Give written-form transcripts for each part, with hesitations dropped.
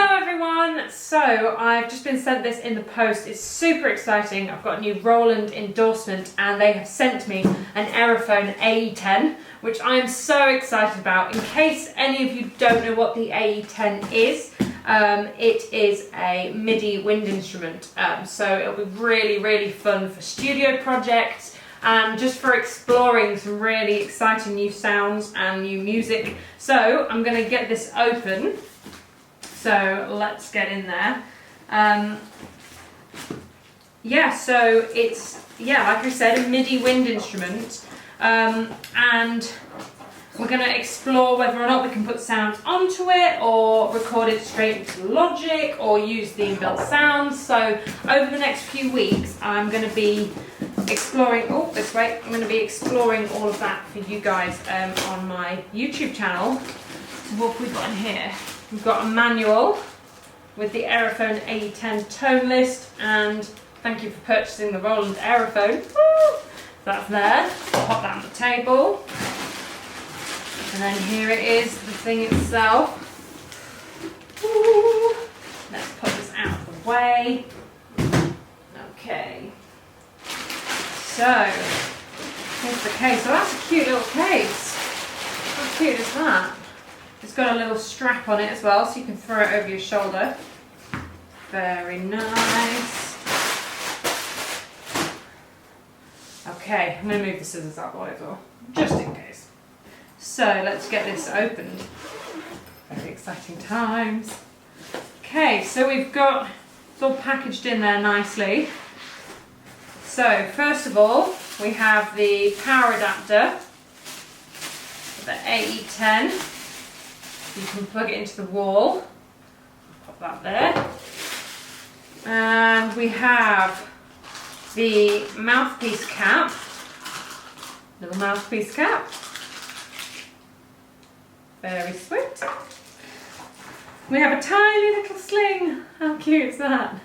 Hello everyone! So I've just been sent this in the post. It's super exciting. I've got a new Roland endorsement and they have sent me an Aerophone AE-10, which I am so excited about. In case any of you don't know what the AE-10 is, it is a MIDI wind instrument. So it'll be really fun for studio projects and just for exploring some really exciting new sounds and new music. So I'm going to get this open. So let's get in there. So it's, like I said, a MIDI wind instrument. And we're going to explore whether or not we can put sounds onto it or record it straight into Logic or use the inbuilt sounds. So over the next few weeks I'm going to be exploring, I'm going to be exploring all of that for you guys on my YouTube channel. So what have we got in here? We've got a manual with the Aerophone AE-10 tone list, and thank you for purchasing the Roland Aerophone. Woo! That's there. Pop that on the table. And then here it is, the thing itself. Woo! Let's put this out of the way. Okay. So, here's the case. So that's a cute little case. How cute is that? It's got a little strap on it as well, so you can throw it over your shoulder. Very nice. Okay, I'm going to move the scissors out the way as well, just in case. So let's get this opened. Very exciting times. Okay, so we've got, it's all packaged in there nicely. So first of all, we have the power adapter for the AE-10. You can plug it into the wall, pop that there. And we have the mouthpiece cap, little mouthpiece cap. Very sweet. We have a tiny little sling. How cute is that?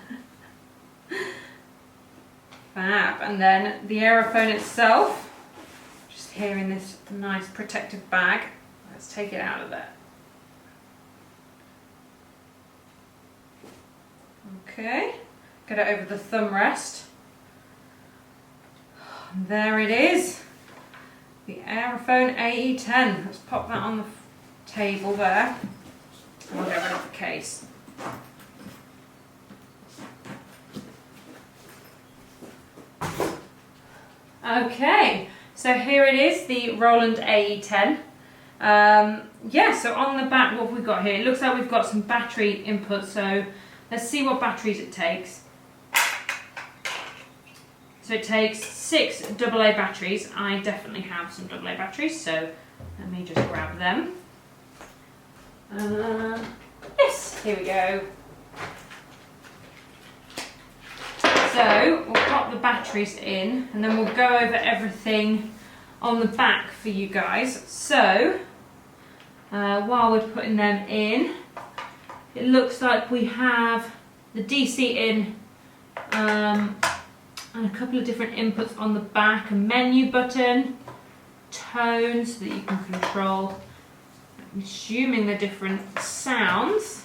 Fab. And then the Aerophone itself, just here in this nice protective bag. Let's take it out of there. Okay, get it over the thumb rest. And there it is, the Aerophone AE-10. Let's pop that on the table there, and we'll get rid of the case. Okay, so here it is, the Roland AE-10. So on the back, what have we got here? It looks like we've got some battery input, so let's see what batteries it takes. So it takes 6 AA batteries. I definitely have some AA batteries, so let me just grab them. Yes, here we go. So we'll pop the batteries in and then we'll go over everything on the back for you guys. So while we're putting them in, it looks like we have the DC in and a couple of different inputs on the back, a menu button, tone so that you can control, I'm assuming, the different sounds.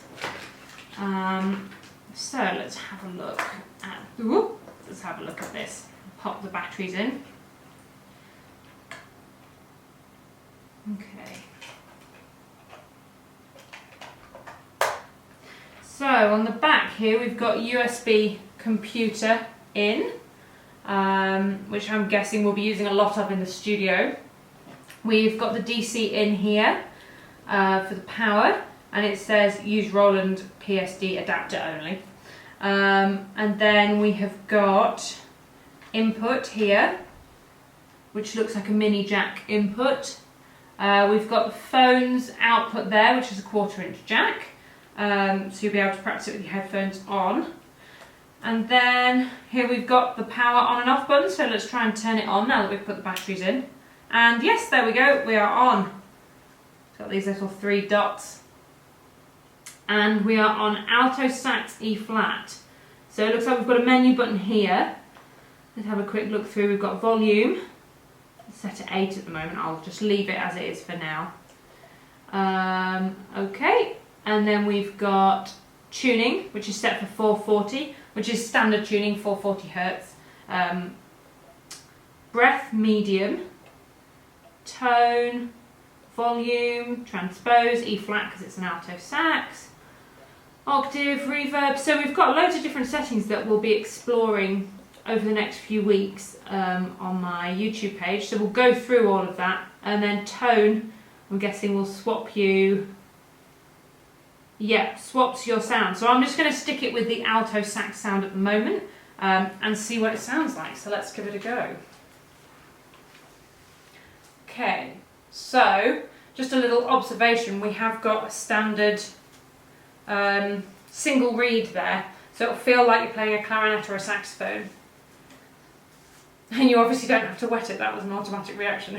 So let's have a look at this. Pop the batteries in. Okay. So on the back here we've got USB computer in, which I'm guessing we'll be using a lot of in the studio. We've got the DC in here for the power, and it says use Roland PSD adapter only. And then we have got input here, which looks like a mini jack input. We've got the phone's output there, which is a 1/4-inch jack. So you'll be able to practice it with your headphones on. And then here we've got the power on and off button, so let's try and turn it on now that we've put the batteries in. And yes, there we go, we are on. It's got these little 3 dots. And we are on alto sax E flat. So it looks like we've got a menu button here. Let's have a quick look through. We've got volume, set at 8 at the moment. I'll just leave it as it is for now. Okay. And then we've got tuning, which is set for 440, which is standard tuning, 440 Hertz. Breath medium, tone, volume, transpose, E flat because it's an alto sax, octave, reverb. So we've got loads of different settings that we'll be exploring over the next few weeks on my YouTube page. So we'll go through all of that, and then tone, I'm guessing we'll swap you, swaps your sound. So I'm just going to stick it with the alto sax sound at the moment and see what it sounds like. So let's give it a go. Okay, so just a little observation, we have got a standard single reed there, so it'll feel like you're playing a clarinet or a saxophone. And you obviously don't have to wet it, that was an automatic reaction.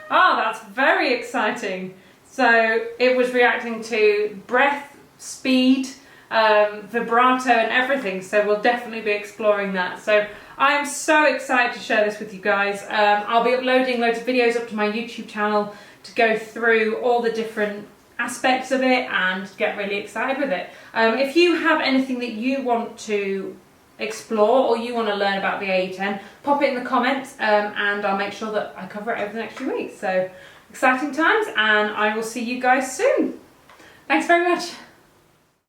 Oh, that's very exciting. So it was reacting to breath, speed, vibrato and everything, so we'll definitely be exploring that. So I am so excited to share this with you guys. I'll be uploading loads of videos up to my YouTube channel to go through all the different aspects of it and get really excited with it. If you have anything that you want to explore or you want to learn about the AE-10, pop it in the comments and I'll make sure that I cover it over the next few weeks. So exciting times, and I will see you guys soon. Thanks very much.